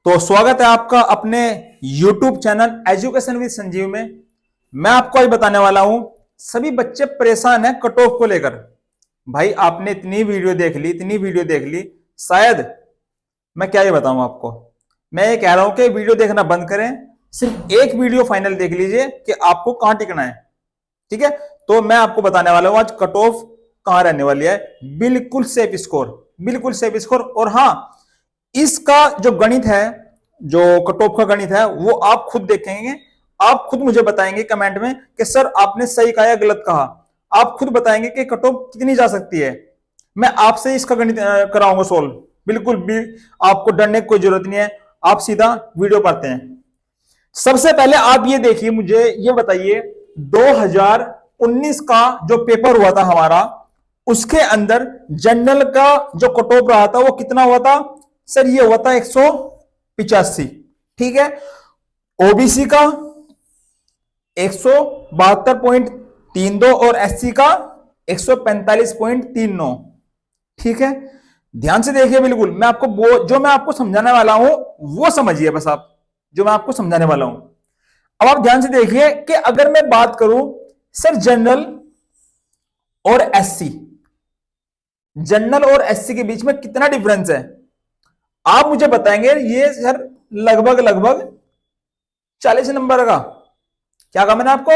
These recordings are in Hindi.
तो स्वागत है आपका अपने YouTube channel education with Sanjeev में। मैं आपको आज बताने वाला हूं, सभी बच्चे परेशान हैं कट ऑफ को लेकर। भाई आपने इतनी वीडियो देख ली, शायद मैं क्या ये बताऊं आपको। मैं ये कह रहा हूं कि वीडियो देखना बंद करें, सिर्फ एक वीडियो फाइनल देख लीजिए कि आपको कहां टिकना है। ठीक है, तो मैं आपको बताने वाला हूं आज कट ऑफ कहां रहने वाली है। बिल्कुल सेफ स्कोर। और हाँ, इसका जो गणित है, जो कट ऑफ का गणित है, वो आप खुद देखेंगे, आप खुद मुझे बताएंगे कमेंट में कि सर आपने सही कहा या गलत कहा। आप खुद बताएंगे कि कट ऑफ कितनी जा सकती है। मैं आपसे इसका गणित कराऊंगा सोल्व। बिल्कुल भी आपको डरने की कोई जरूरत नहीं है, आप सीधा वीडियो पढ़ते हैं। सबसे पहले आप ये देखिए, मुझे ये बताइए 2019 का जो पेपर हुआ था हमारा, उसके अंदर जनरल का जो कट ऑफ रहा था वो कितना हुआ था सर? ये हुआ था 185। ठीक है, ओबीसी का 172.32 और एससी का 145.39। ठीक है, ध्यान से देखिए, बिल्कुल मैं आपको जो मैं आपको समझाने वाला हूं वो समझिए बस आप, जो मैं आपको समझाने वाला हूं। अब आप ध्यान से देखिए कि अगर मैं बात करूं सर जनरल और एससी के बीच में कितना डिफरेंस है, आप मुझे बताएंगे ये सर लगभग 40 नंबर का। क्या कहा मैंने आपको?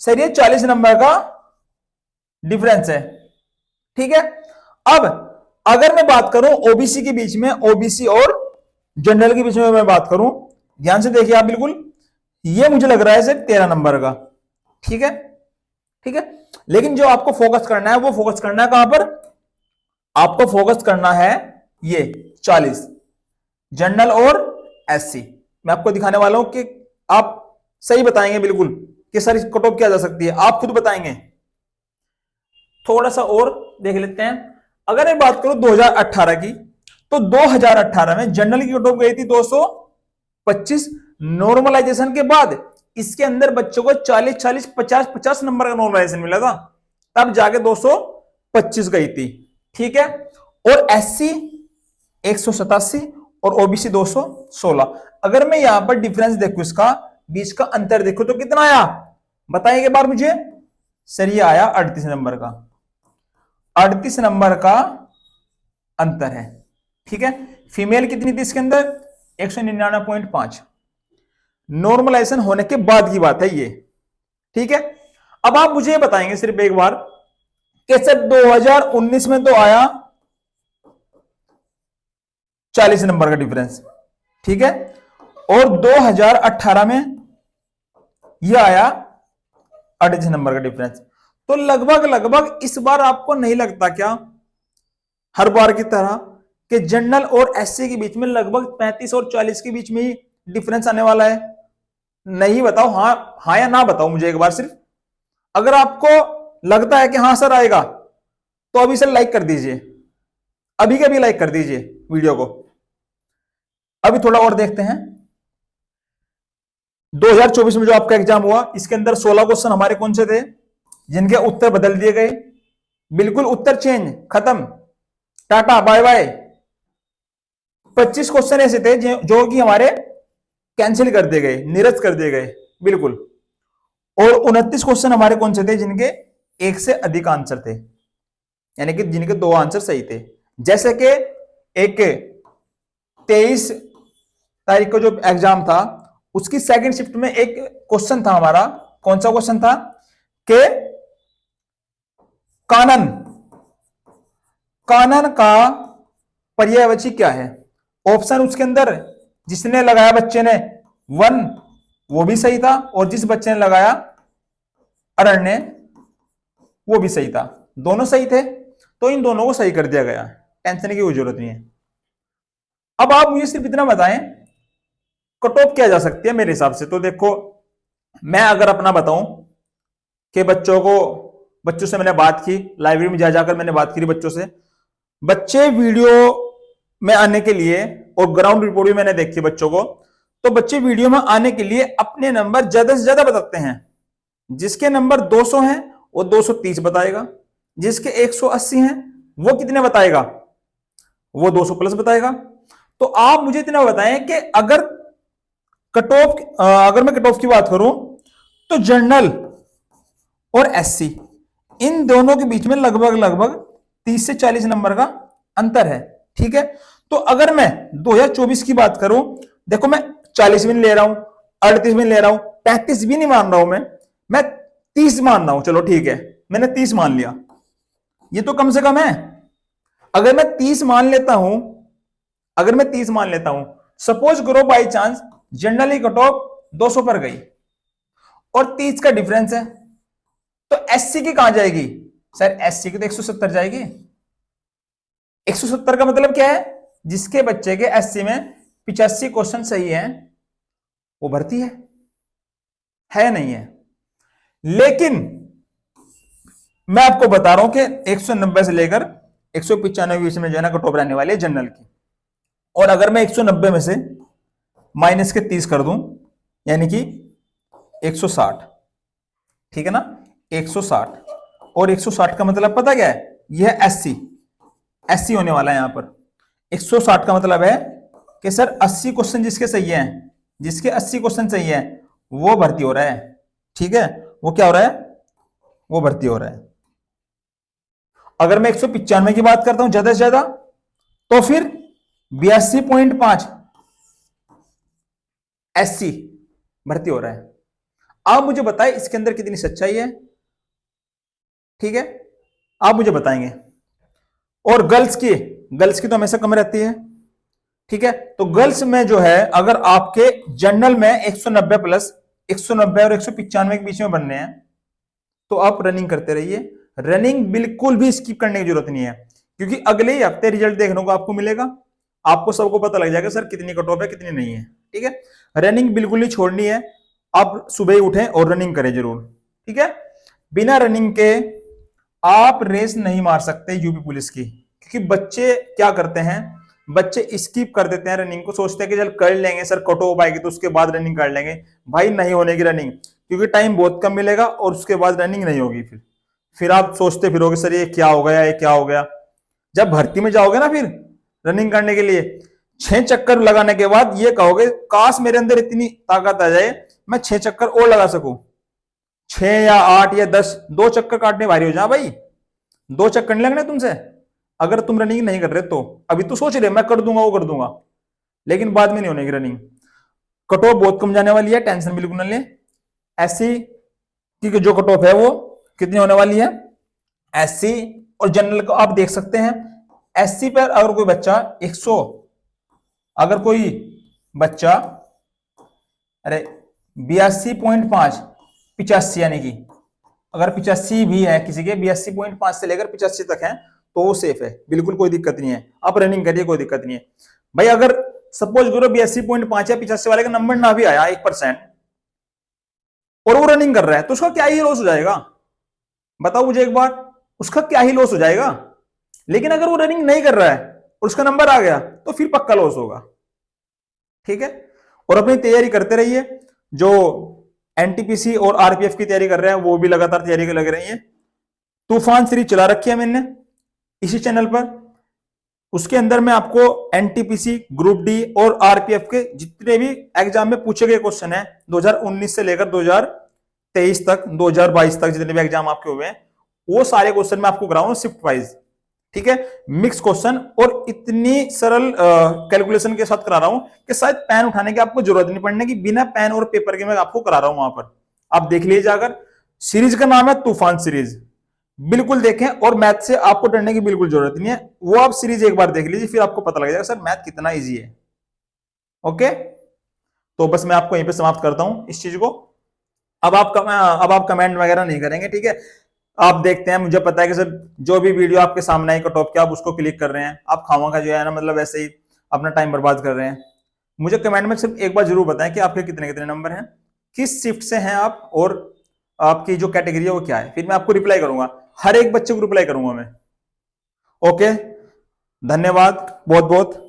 सर ये 40 नंबर का डिफरेंस है। ठीक है, अब अगर मैं बात करूं ओबीसी के बीच में, ओबीसी और जनरल के बीच में मैं बात करूं, ध्यान से देखिए आप, बिल्कुल ये मुझे लग रहा है सर 13 नंबर का। ठीक है, लेकिन जो आपको फोकस करना है वो फोकस करना है कहां पर? आपको फोकस करना है ये 40 जनरल और एससी। मैं आपको दिखाने वाला हूं कि आप सही बताएंगे बिल्कुल कि सर कट ऑफ क्या जा सकती है, आप खुद बताएंगे। थोड़ा सा और देख लेते हैं। अगर मैं बात करूं 2018 की, तो 2018 में जनरल की कट ऑफ गई थी 225। नॉर्मलाइजेशन के बाद इसके अंदर बच्चों को 40-40, 50-50 नंबर का नॉर्मलाइजेशन मिला था, तब जाके 225 गई थी। ठीक है, और एससी 187 और ओबीसी 216। अगर मैं यहां पर डिफरेंस देखूं, इसका बीच का अंतर देखो तो कितना आया बताइए एक बार मुझे। सर ये आया 38 नंबर का। 38 नंबर का अंतर है। ठीक है, फीमेल कितनी थी इसके अंदर? 199.5। नॉर्मलाइजेशन होने के बाद की बात है ये। ठीक है, अब आप मुझे बताएंगे सिर्फ एक बार कि सर 2019 में तो आया 40 नंबर का डिफरेंस। ठीक है, और 2018 में यह आया 38 नंबर का डिफरेंस। तो लगभग इस बार आपको नहीं लगता क्या हर बार की तरह कि जनरल और एससी के बीच में लगभग 35 और 40 के बीच में ही डिफरेंस आने वाला है? नहीं बताओ, हाँ या ना बताओ मुझे एक बार सिर्फ। अगर आपको लगता है कि हाँ सर आएगा, तो अभी सर लाइक कर दीजिए, अभी के अभी लाइक कर दीजिए वीडियो को। अभी थोड़ा और देखते हैं। 2024 में जो आपका एग्जाम हुआ, इसके अंदर 16 क्वेश्चन हमारे कौन से थे जिनके उत्तर बदल दिए गए? बिल्कुल उत्तर चेंज, खत्म, टाटा बाय बाय। 25 क्वेश्चन ऐसे थे जो कि हमारे कैंसिल कर दिए गए, निरस्त कर दिए गए, बिल्कुल। और 29 क्वेश्चन हमारे कौन से थे जिनके एक से अधिक आंसर थे, यानी कि जिनके 2 आंसर सही थे। जैसे कि एक 23 तारीख को जो एग्जाम था, उसकी सेकंड शिफ्ट में एक क्वेश्चन था हमारा। कौन सा क्वेश्चन था? कि कानन का पर्यायवाची क्या है? ऑप्शन उसके अंदर जिसने लगाया बच्चे ने 1 वो भी सही था, और जिस बच्चे ने लगाया अरण्य वो भी सही था, दोनों सही थे। तो इन दोनों को सही कर दिया गया, टेंशन की कोई जरूरत नहीं है। अब आप मुझे सिर्फ इतना बताएं कट ऑफ क्या जा सकती है मेरे हिसाब से। तो देखो, मैं अगर अपना बताऊं कि बच्चों से मैंने बात की, लाइब्रेरी में जाकर मैंने बात की बच्चों से। बच्चे वीडियो में आने के लिए, और ग्राउंड रिपोर्ट भी मैंने देखी बच्चों को, तो बच्चे वीडियो में आने के लिए अपने नंबर ज्यादा से ज्यादा बताते हैं। जिसके नंबर 200 हैं वो 230 बताएगा, जिसके 180 हैं वो कितने बताएगा? वो 200 प्लस बताएगा। तो आप मुझे इतना बताएं कि अगर मैं कट ऑफ की बात करूं तो जनरल और एससी इन दोनों के बीच में लगभग लगभग 30 से 40 नंबर का अंतर है। ठीक है, तो अगर मैं 2024 की बात करूं, देखो मैं 40 भी नहीं ले रहा हूं, 38 भी नहीं ले रहा हूं, 35 भी नहीं मान रहा हूं, मैं 30 मान रहा हूं। चलो ठीक है, मैंने 30 मान लिया, ये तो कम से कम है। अगर मैं 30 मान लेता हूं, अगर मैं 30 मान लेता हूं, सपोज करो by chance generally cut off 200 पर गई और 30 का डिफरेंस है, तो एससी की कहां जाएगी सर? एससी की तो 170 जाएगी। 170 का मतलब क्या है? जिसके बच्चे के एससी में 85 क्वेश्चन सही है वो भर्ती है नहीं है? लेकिन मैं आपको बता रहा हूं कि 190 से लेकर 195 बीच में जो है ना कट ऑफ रहने वाली है जनरल की। और अगर मैं 190 में से माइनस के 30 कर दूं, यानी कि 160, ठीक है ना, 160, और 160 का मतलब पता क्या है? यह एससी होने वाला है यहां पर। 160 का मतलब है कि सर 80 क्वेश्चन जिसके सही है, जिसके 80 क्वेश्चन सही है वो भर्ती हो रहा है। ठीक है, वो क्या हो रहा है? वो भर्ती हो रहा है। अगर मैं 195 की बात करता हूं ज्यादा से ज्यादा, तो फिर 82.5 एससी भर्ती हो रहा है। आप मुझे बताएं इसके अंदर कितनी सच्चाई है? ठीक है, आप मुझे बताएंगे। और गर्ल्स की तो हमेशा कम रहती है। ठीक है, तो गर्ल्स में जो है अगर आपके जनरल में 190 प्लस 190 और 195 के बीच में बनने हैं तो आप रनिंग करते रहिए। रनिंग बिल्कुल भी स्किप करने की जरूरत नहीं है, क्योंकि अगले ही हफ्ते रिजल्ट देखने को आपको मिलेगा। आपको सबको पता लग जाएगा सर कितनी कट ऑफ है कितनी नहीं है। ठीक है, रनिंग बिल्कुल नहीं छोड़नी है। आप सुबह ही उठें और रनिंग करें जरूर। ठीक है, बिना रनिंग के आप रेस नहीं मार सकते यूपी पुलिस की, क्योंकि बच्चे क्या करते हैं, बच्चे स्किप कर देते हैं रनिंग को, सोचते हैं कि चल कर लेंगे सर, कट ऑफ आएगी तो उसके बाद रनिंग कर लेंगे। भाई नहीं होने की रनिंग, क्योंकि टाइम बहुत कम मिलेगा और उसके बाद रनिंग नहीं होगी। फिर आप सोचते फिरोगे सर ये क्या हो गया, ये क्या हो गया। जब भर्ती में जाओगे ना फिर रनिंग करने के लिए, 6 चक्कर लगाने के बाद ये कहोगे काश मेरे अंदर इतनी ताकत आ जाए मैं 6 चक्कर और लगा सकूं। 6 या 8 या 10, 2 चक्कर काटने भारी हो जा भाई, 2 चक्कर नहीं लगने तुमसे। अगर तुम रनिंग नहीं कर रहे तो अभी तो सोच रहे मैं कर दूंगा वो कर दूंगा, लेकिन बाद में नहीं होने की रनिंग। कट ऑफ बहुत कम जाने वाली है, टेंशन बिल्कुल न ले। एससी की जो कट ऑफ है वो कितनी होने वाली है? एससी और जनरल को आप देख सकते हैं। एससी पर अगर कोई बच्चा 100, अगर कोई बच्चा अरे 82.5 85, यानी कि अगर 85 भी है किसी के, 82.5 से लेकर 85 तक है तो वो सेफ है, बिल्कुल कोई दिक्कत नहीं है। आप रनिंग करिए, कोई दिक्कत नहीं है भाई। अगर सपोज करो 82.5 या 85 वाले का नंबर ना भी आया 1% और वो रनिंग कर रहा है तो उसका क्या ही लॉस हो जाएगा? बताओ मुझे एक बार, उसका क्या ही लॉस हो जाएगा? लेकिन अगर वो रनिंग नहीं कर रहा है और उसका नंबर आ गया तो फिर पक्का लॉस होगा। ठीक है, और अपनी तैयारी करते रहिए। जो एनटीपीसी और आरपीएफ की तैयारी कर रहे हैं वो भी लगातार तैयारी लग रही है। तूफान सीरीज चला रखी है मैंने इसी चैनल पर, उसके अंदर मैं आपको एनटीपीसी, ग्रुप डी और आरपीएफ के जितने भी एग्जाम में पूछे गए क्वेश्चन है 2019 से लेकर 2023 तक, 2022 तक जितने भी एग्जाम आपके हुए हैं वो सारे क्वेश्चन मैं आपको करा रहा हूं शिफ्ट वाइज। ठीक है, मिक्स क्वेश्चन और इतनी सरल कैलकुलेशन के साथ करा रहा हूं कि शायद पेन उठाने की आपको जरूरत नहीं पड़ने की, बिना पेन और पेपर के मैं आपको करा रहा हूं। वहां पर आप देख लीजिए जाकर, सीरीज का नाम है तूफान सीरीज, बिल्कुल देखें। और मैथ से आपको डरने की बिल्कुल जरूरत नहीं है, वो आप सीरीज एक बार देख लीजिए फिर आपको पता लग जाएगा सर मैथ कितना ईजी है। ओके, तो बस मैं आपको यहीं पे समाप्त करता हूं इस चीज को। अब आप कमेंट वगैरह नहीं करेंगे, ठीक है। आप देखते हैं, मुझे पता है कि सर जो भी वीडियो आपके सामने आई कट ऑफ के आप उसको क्लिक कर रहे हैं, आप खामखा जो है ना मतलब ऐसे ही अपना टाइम बर्बाद कर रहे हैं। मुझे कमेंट में सिर्फ एक बार जरूर बताएं कि आपके कितने कितने नंबर हैं, किस शिफ्ट से हैं आप, और आपकी जो कैटेगरी है वो क्या है, फिर मैं आपको रिप्लाई करूंगा, हर एक बच्चे को रिप्लाई करूंगा मैं। ओके, धन्यवाद बहुत बहुत।